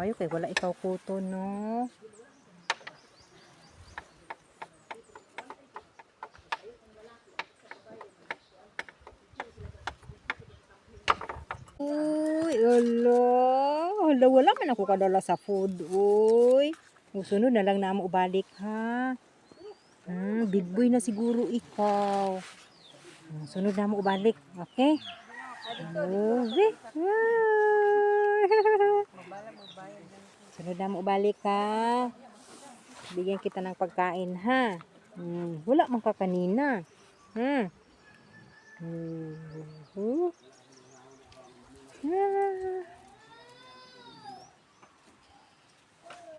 Ayo kay wala ikaw kuto no. Uy, hala, wala man ako kadala sa food, uy. Sunod na lang na mo balik, ha. Big boy na siguro ikaw. Sunod na mo balik, okay? Uy. Sunod na mo balik, ha. Bigyan kita ng pagkain, ha. Wala man ka kanina. Hmm.